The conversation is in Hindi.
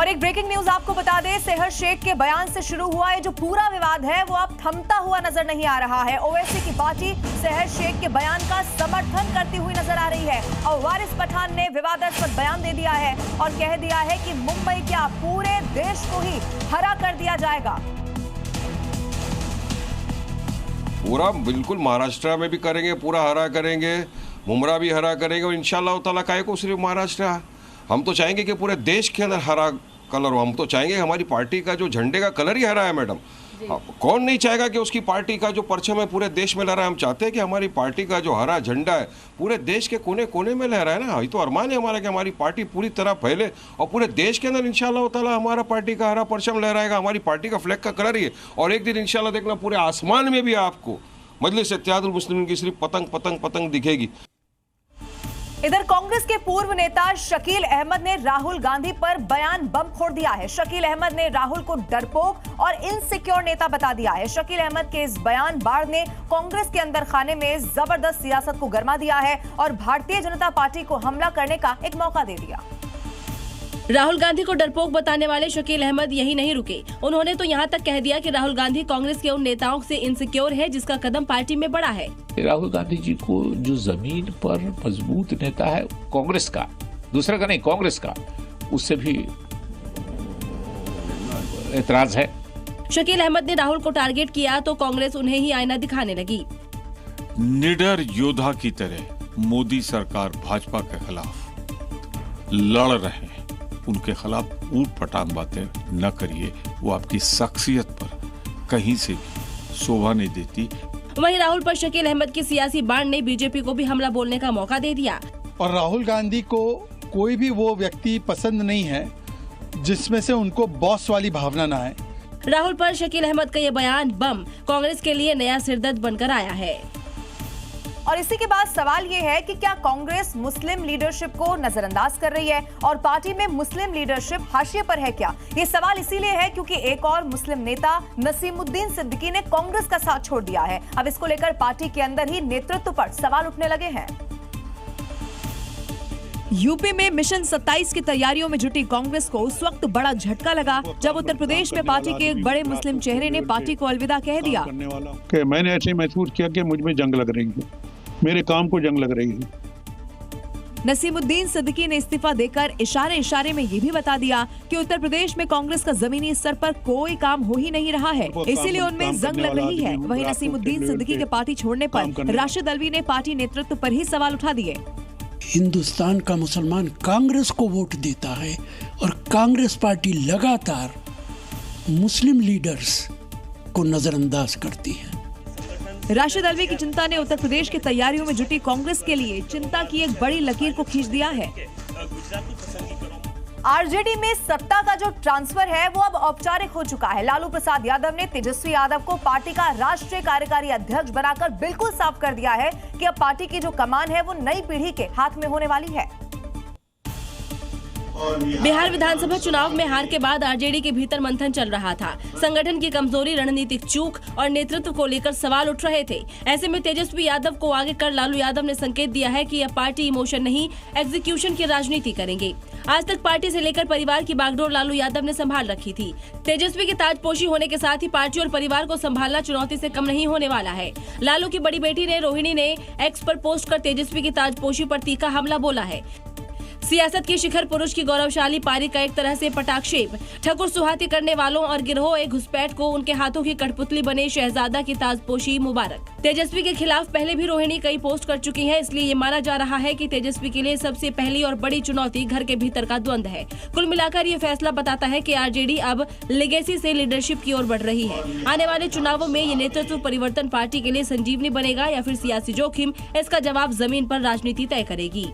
और एक ब्रेकिंग न्यूज आपको बता दें, सेहर शेख के बयान से शुरू हुआ ये जो पूरा विवाद है वो अब थमता हुआ नजर नहीं आ रहा है। ओवैसी की पार्टी सेहर शेख के बयान का समर्थन करती हुई नजर आ रही है और वारिस पठान ने विवादास्पद बयान दे दिया है और कह दिया है कि मुंबई क्या पूरे देश को ही हरा कर दिया जाएगा। पूरा बिल्कुल महाराष्ट्र में भी करेंगे, पूरा हरा करेंगे, मुमरा भी हरा करेंगे और इंशाल्लाह ताला काहे को सिर्फ महाराष्ट्र, हम तो चाहेंगे कि पूरे देश के अंदर हरा कलर हो। हम तो चाहेंगे हमारी पार्टी का जो झंडे का कलर ही हरा है मैडम। कौन नहीं चाहेगा कि उसकी पार्टी का जो परचम है पूरे देश में लहराए। हम चाहते हैं कि हमारी पार्टी का जो हरा झंडा है पूरे देश के कोने कोने में लहराए ना। ये तो अरमान है हमारा कि हमारी पार्टी पूरी तरह फैले और पूरे देश के अंदर इंशाल्लाह ताला हमारा पार्टी का हरा परचम लहराएगा। हमारी पार्टी का फ्लैग का कलर ही है और एक दिन इंशाल्लाह देखना पूरे आसमान में भी आपको मजलिस इत्तेहादुल मुस्लिमीन की सिर्फ पतंग पतंग पतंग दिखेगी। इधर कांग्रेस के पूर्व नेता शकील अहमद ने राहुल गांधी पर बयान बम फोड़ दिया है। शकील अहमद ने राहुल को डरपोक और इनसिक्योर नेता बता दिया है। शकील अहमद के इस बयान बाढ़ ने कांग्रेस के अंदर खाने में जबरदस्त सियासत को गरमा दिया है और भारतीय जनता पार्टी को हमला करने का एक मौका दे दिया। राहुल गांधी को डरपोक बताने वाले शकील अहमद यही नहीं रुके, उन्होंने तो यहाँ तक कह दिया कि राहुल गांधी कांग्रेस के उन नेताओं से इनसिक्योर है जिसका कदम पार्टी में बड़ा है। राहुल गांधी जी को जो जमीन पर मजबूत नेता है कांग्रेस का, दूसरा का नहीं कांग्रेस का, उससे भी एतराज है। शकील अहमद ने राहुल को टारगेट किया तो कांग्रेस उन्हें ही आईना दिखाने लगी। निडर योद्धा की तरह मोदी सरकार भाजपा के खिलाफ लड़ रहे हैं, उनके खिलाफ ऊट पटांग बातें न करिए, वो आपकी शख्सियत पर कहीं से भी शोभा नहीं देती। वहीं राहुल पर शकील अहमद की सियासी बाढ़ ने बीजेपी को भी हमला बोलने का मौका दे दिया। और राहुल गांधी को कोई भी वो व्यक्ति पसंद नहीं है जिसमें से उनको बॉस वाली भावना ना है। राहुल पर शकील अहमद का ये बयान बम कांग्रेस के लिए नया सिरदर्द बनकर आया है। और इसी के बाद सवाल ये है कि क्या कांग्रेस मुस्लिम लीडरशिप को नजरअंदाज कर रही है और पार्टी में मुस्लिम लीडरशिप हाशिए पर है क्या? ये सवाल इसीलिए है क्योंकि एक और मुस्लिम नेता नसीमुद्दीन सिद्दीकी ने कांग्रेस का साथ छोड़ दिया है। अब इसको लेकर पार्टी के अंदर ही नेतृत्व पर सवाल उठने लगे हैं। यूपी में मिशन 27 की तैयारियों में जुटी कांग्रेस को उस वक्त बड़ा झटका लगा जब उत्तर प्रदेश में पार्टी के एक बड़े मुस्लिम चेहरे ने पार्टी को अलविदा कह दिया। कि मैंने ऐसे महसूस किया कि मुझ में जंग लग रही है, मेरे काम को जंग लग रही है। नसीमुद्दीन सिद्दीकी ने इस्तीफा देकर इशारे इशारे में ये भी बता दिया कि उत्तर प्रदेश में कांग्रेस का जमीनी स्तर पर कोई काम हो ही नहीं रहा है, इसीलिए उनमें जंग लग रही है। वहीं नसीमुद्दीन सिद्दीकी के पार्टी छोड़ने पर राशिद अलवी ने पार्टी नेतृत्व पर ही सवाल उठा दिए। हिंदुस्तान का मुसलमान कांग्रेस को वोट देता है और कांग्रेस पार्टी लगातार मुस्लिम लीडर्स को नजरअंदाज करती है। राशिद अलवी की चिंता ने उत्तर प्रदेश की तैयारियों में जुटी कांग्रेस के लिए चिंता की एक बड़ी लकीर को खींच दिया है। आरजेडी में सत्ता का जो ट्रांसफर है वो अब औपचारिक हो चुका है। लालू प्रसाद यादव ने तेजस्वी यादव को पार्टी का राष्ट्रीय कार्यकारी अध्यक्ष बनाकर बिल्कुल साफ कर दिया है कि अब पार्टी की जो कमान है वो नई पीढ़ी के हाथ में होने वाली है। बिहार विधानसभा चुनाव में हार के बाद आरजेडी के भीतर मंथन चल रहा था। संगठन की कमजोरी, रणनीतिक चूक और नेतृत्व को लेकर सवाल उठ रहे थे। ऐसे में तेजस्वी यादव को आगे कर लालू यादव ने संकेत दिया है कि यह पार्टी इमोशन नहीं एग्जीक्यूशन की राजनीति करेंगे। आज तक पार्टी से लेकर परिवार की बागडोर लालू यादव ने संभाल रखी थी। तेजस्वी की ताजपोशी होने के साथ ही पार्टी और परिवार को संभालना चुनौती से कम नहीं होने वाला है। लालू की बड़ी बेटी ने रोहिणी ने एक्स पर पोस्ट कर तेजस्वी की ताजपोशी पर तीखा हमला बोला है। सियासत के शिखर पुरुष की गौरवशाली पारी का एक तरह से पटाक्षेप, ठकुर सुहाती करने वालों और गिरोह एक घुसपैठ को उनके हाथों की कठपुतली बने शहजादा की ताजपोशी मुबारक। तेजस्वी के खिलाफ पहले भी रोहिणी कई पोस्ट कर चुकी हैं, इसलिए ये माना जा रहा है कि तेजस्वी के लिए सबसे पहली और बड़ी चुनौती घर के भीतर का द्वंद है। कुल मिलाकर ये फैसला बताता है कि आरजेडी अब लेगेसी से लीडरशिप की ओर बढ़ रही है। आने वाले चुनावों में ये नेतृत्व परिवर्तन पार्टी के लिए संजीवनी बनेगा या फिर सियासी जोखिम, इसका जवाब जमीन पर राजनीति तय करेगी।